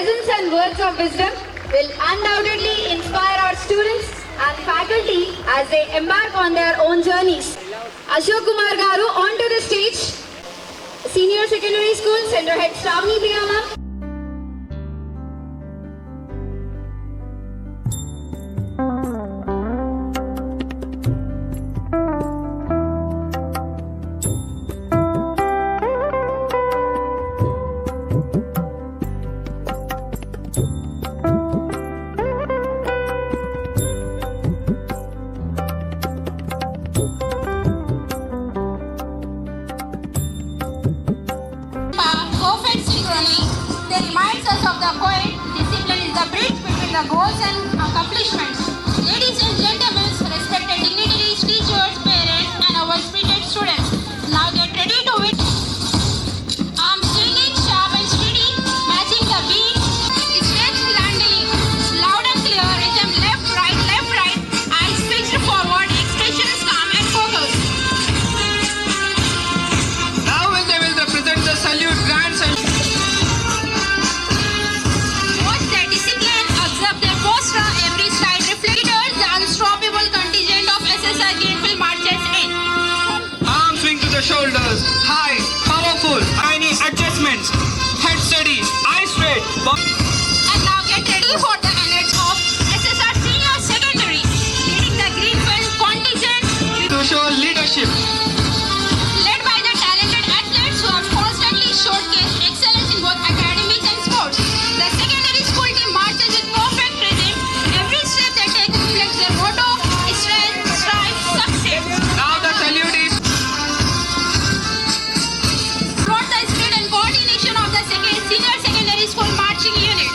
presence and words of wisdom will undoubtedly inspire our students and faculty as they embark on their own journeys. Ashok Kumar Garu onto the stage. Senior Secondary School, Center Head Shravani Priya ma'am. The goals and accomplishments. Ladies and gentlemen, respected dignitaries, teachers, parents, and our spirited students. Now get ready to win. Arms swinging, sharp and steady, matching the beat. Steps landing, loud and clear. Rhythm left, right, eyes fixed forward, expressions calm and focused. Now they will represent the salute, grand salute. Every slide reflects the unstoppable contingent of SSR Greenfield marches in. Arms swing to the shoulders, high, powerful, tiny adjustments, head steady, eyes straight. And now get ready for the energy of SSR Senior Secondary, leading the Greenfield contingent To show leadership. Led by the talented athletes who have constantly showcased excellence in both academics and sports. The secondary school team marches with perfect rhythm. Every step they take reflects their motto: strength, strive, success. Now the salute is Brought the spirit and coordination of the senior secondary school marching unit.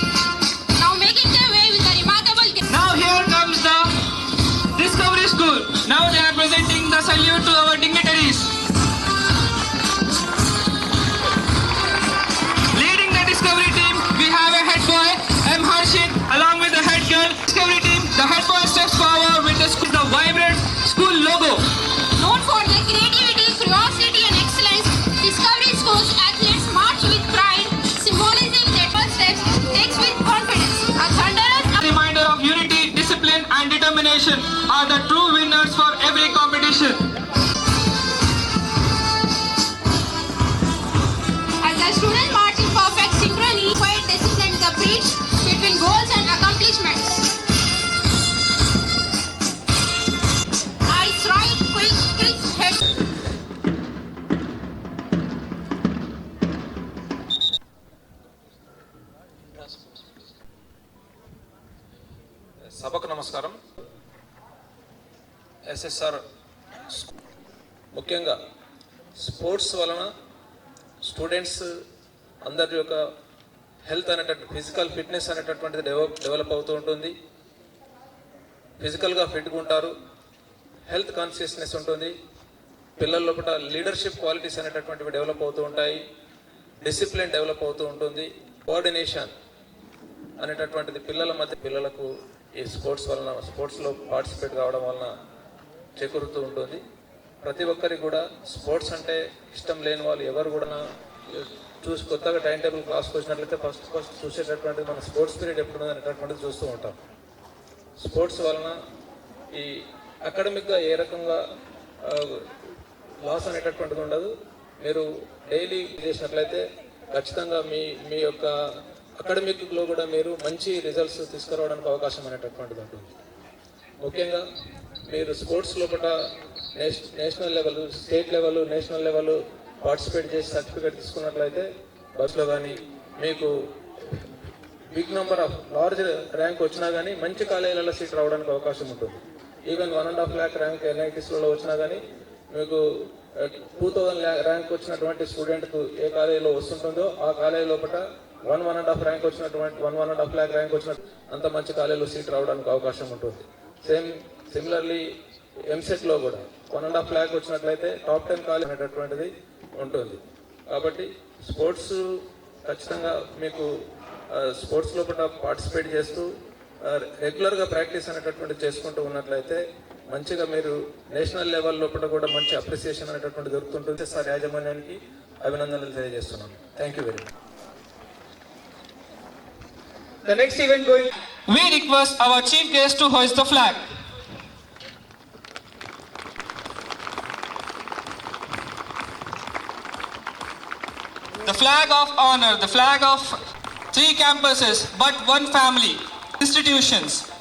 Now making their way with a remarkable. Now here comes the Discovery School. Now they are presenting the salute to our dignitaries. Leading the Discovery team, we have a head boy, M. Harshit, along with the head girl. Discovery team, the head boy steps forward with the vibrant school logo. Known for their creativity, curiosity, and excellence, Discovery School's athletes march with pride, symbolizing their first steps takes with confidence. A thunderous Reminder of unity, discipline, and determination are the true winners for every competition. as the students march in perfect synchrony, quiet discipline is the bridge between goals and accomplishments. Eyes right, quick, head. సభకు నమస్కారం. SSR ముఖ్యంగా sports వలన students అందరి యొక్క health అనేటటువంటి physical fitness అనేటటువంటిది develop అవుతూ ఉంటుంది. ఫిజికల్గా ఫిట్గా ఉంటారు, హెల్త్ కాన్షియస్నెస్ ఉంటుంది, పిల్లల లోపల లీడర్షిప్ క్వాలిటీస్ అనేటటువంటివి డెవలప్ అవుతూ ఉంటాయి, డిసిప్లిన్ డెవలప్ అవుతూ ఉంటుంది, కోఆర్డినేషన్ అనేటటువంటిది పిల్లల మధ్య పిల్లలకు ఈ స్పోర్ట్స్లో పార్టిసిపేట్ కావడం వలన చేకూరుతూ ఉంటుంది. ప్రతి ఒక్కరికి కూడా స్పోర్ట్స్ అంటే ఇష్టం లేని వాళ్ళు ఎవరు కూడా కొత్తగా టైం టేబుల్ క్లాస్కి వచ్చినట్లయితే ఫస్ట్ చూసేటటువంటిది మన స్పోర్ట్స్ పీరియడ్ ఎప్పుడు అనేటటువంటిది చూస్తూ ఉంటాం. స్పోర్ట్స్ వలన ఈ అకాడమిక్గా ఏ రకంగా లాస్ అనేటటువంటిది ఉండదు. మీరు డైలీ చేసినట్లయితే ఖచ్చితంగా మీ యొక్క అకాడమిక్లో కూడా మీరు మంచి రిజల్ట్స్ తీసుకురావడానికి అవకాశం అనేటటువంటిది ఉంటుంది. ముఖ్యంగా మీరు స్పోర్ట్స్ లోపల national level, state level, national level participate చేసి సర్టిఫికేట్ తీసుకున్నట్లయితే బస్లో కానీ మీకు big number of large rank వచ్చినా కానీ మంచి కాలేజీలలో సీట్ రావడానికి అవకాశం ఉంటుంది. ఈవెన్ 1.5 lakh ర్యాంక్ NITస్లో వచ్చినా కానీ మీకు 2000 ర్యాంక్ వచ్చినటువంటి స్టూడెంట్కు ఏ కాలేజీలో వస్తుంటుందో ఆ కాలేజీ లోపల 1.5 ర్యాంక్ వచ్చినటువంటి 1.5 lakh ర్యాంక్ వచ్చిన అంత మంచి కాలేజీలో సీట్ రావడానికి అవకాశం ఉంటుంది. సిమిలర్లీ ఎంసెట్లో కూడా 1.5 lakh వచ్చినట్లయితే టాప్ 10 కాలేజ్ అనేటటువంటిది ఉంటుంది. కాబట్టి స్పోర్ట్స్ ఖచ్చితంగా మీకు స్పోర్ట్స్ లోపల పార్టిసిపేట్ చేస్తూ రెగ్యులర్గా ప్రాక్టీస్ అనేటటువంటి చేసుకుంటూ ఉన్నట్లయితే మంచిగా మీరు నేషనల్ లెవెల్ లోపల కూడా మంచి అప్రిసియేషన్ అనేటటువంటి దొరుకుతుంటుంది. సార్ యాజమాన్యానికి అభినందనలు తెలియజేస్తున్నాను. Thank you very much. The next event going. We request our chief guest to hoist the flag. The flag of honor, the flag of 3 campuses but 1 family, institutions.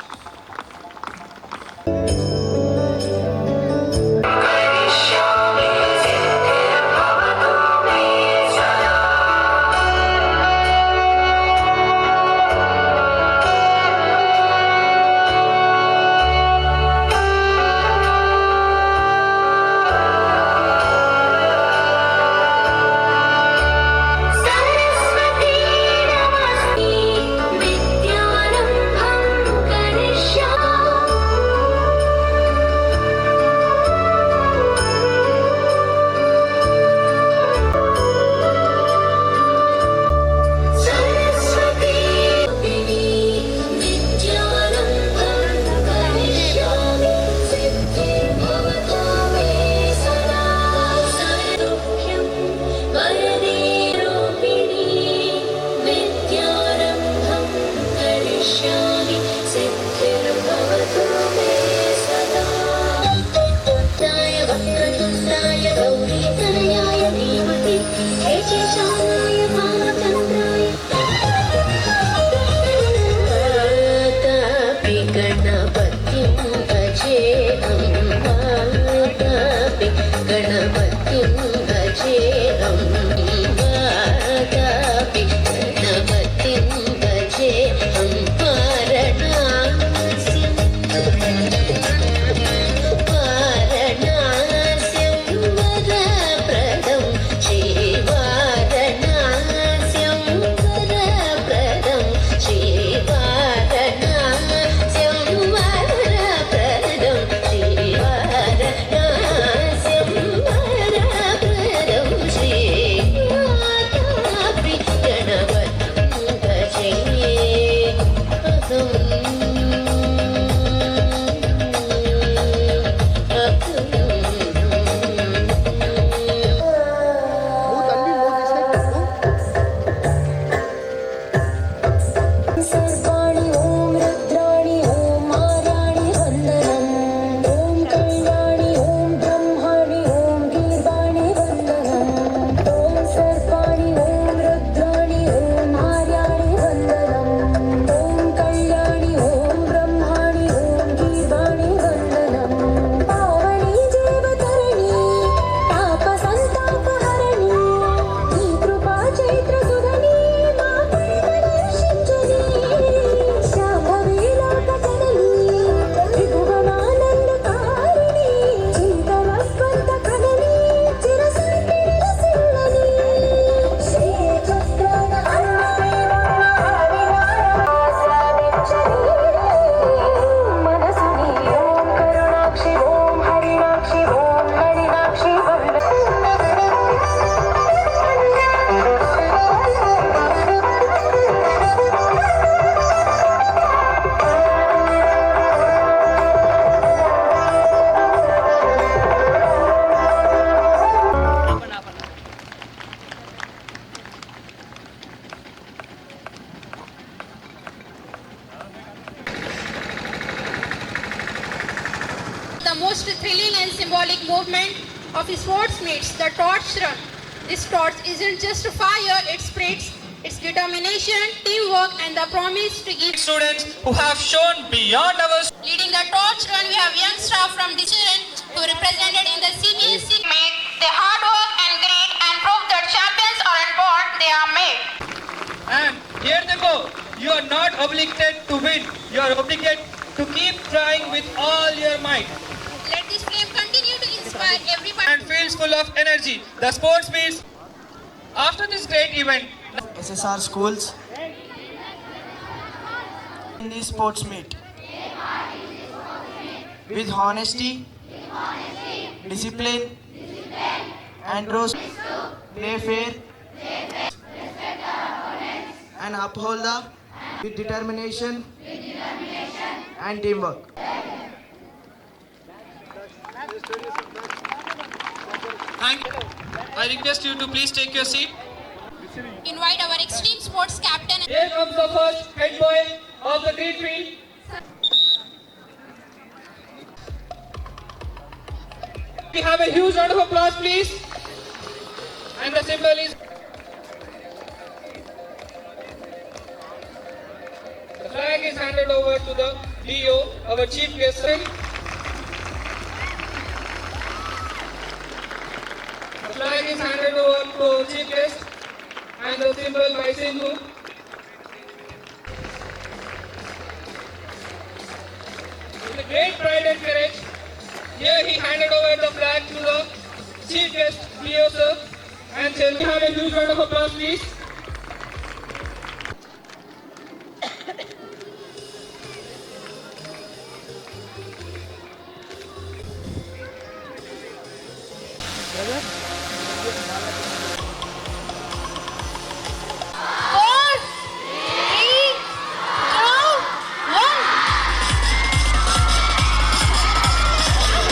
The most thrilling and symbolic movement of sports meets the torch run. This torch isn't just a fire, it spreads its determination, teamwork and the promise to give. Students who have shown beyond our Leading the torch run, we have young staff from Dicharan who represented in the CBSE. Made their hard work and grit and prove that champions aren't born, they are made. and here they go. You are not obligated to win. You are obligated to keep trying with all your might. Let this flame continue to inspire everybody. And feels full of energy. The sports meets. After this great event, SSR schools in the sports meet with honesty, discipline, and trust, play fair, and uphold the with determination and teamwork. thank you. I request you to please take your seat. invite our extreme sports captain. Here comes the first head boy of the green field. We have a huge round of applause, please. And the symbol is. The flag is handed over to the DO, our chief guest. The flag is handed over to chief guest and the symbol by Sindhu. With great pride and courage, here he handed over the flag to the chief guest, DO sir. And shall we have a huge round of applause, please? Four, three, two, one.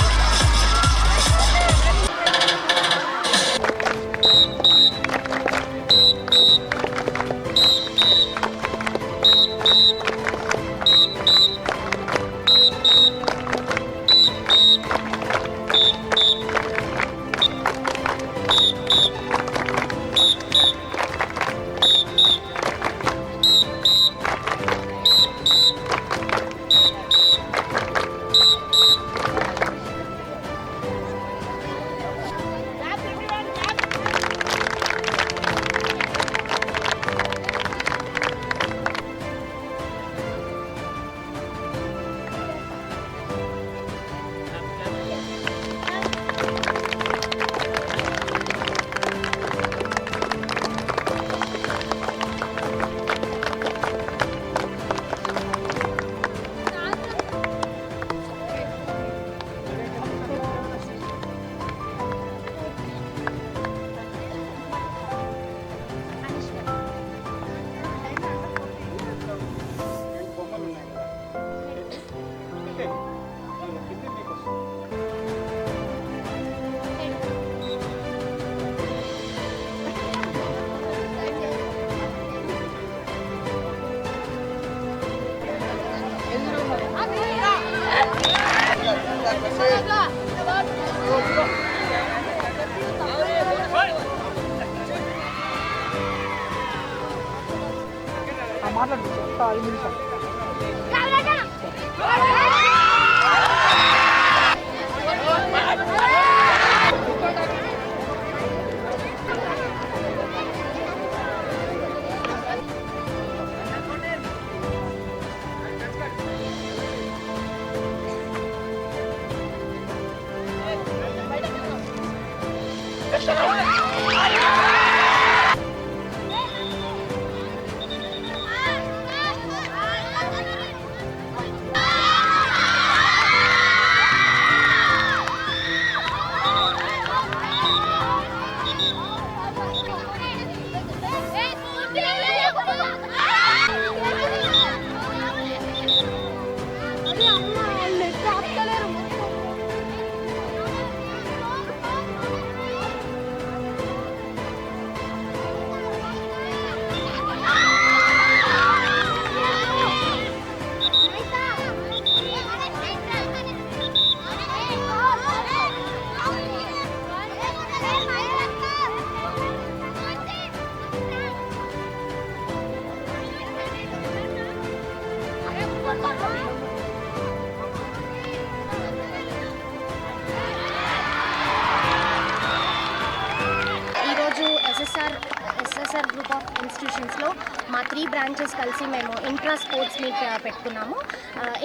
ఈరోజు SSR group of ఇన్స్టిట్యూషన్స్లో మా 3 branches కలిసి మేము intra sports meet పెట్టుకున్నాము.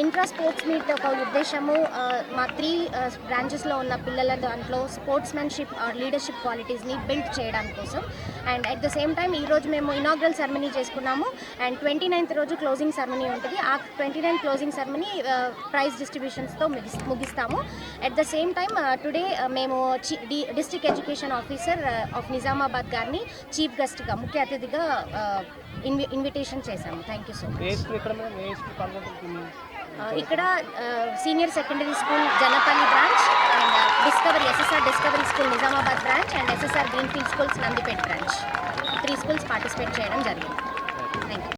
Intra sports meet ఒక ఉద్దేశము మా 3 బ్రాంచెస్లో ఉన్న పిల్లల దాంట్లో స్పోర్ట్స్మెన్షిప్ లీడర్షిప్ క్వాలిటీస్ని బిల్డ్ చేయడానికి కోసం. And at the same time ఈరోజు మేము ఇనాగ్రల్ సెరమనీ చేసుకున్నాము. అండ్ 29th రోజు క్లోజింగ్ సెరమనీ ఉంటుంది. ఆ 29th క్లోజింగ్ సెరమనీ ప్రైజ్ డిస్ట్రిబ్యూషన్స్తో ముగిస్తాము. At the same time today మేము district education officer of Nizamabad గారిని చీఫ్ గెస్ట్గా ముఖ్య అతిథిగా ఇన్విటేషన్ చేశాము. Thank you so much. ఇక్కడ senior secondary school Janapalli branch and SSR discovery school Nizamabad branch and SSR Greenfield schools Nandipet branch 3 schools participate చేయడం జరిగింది. Thank you.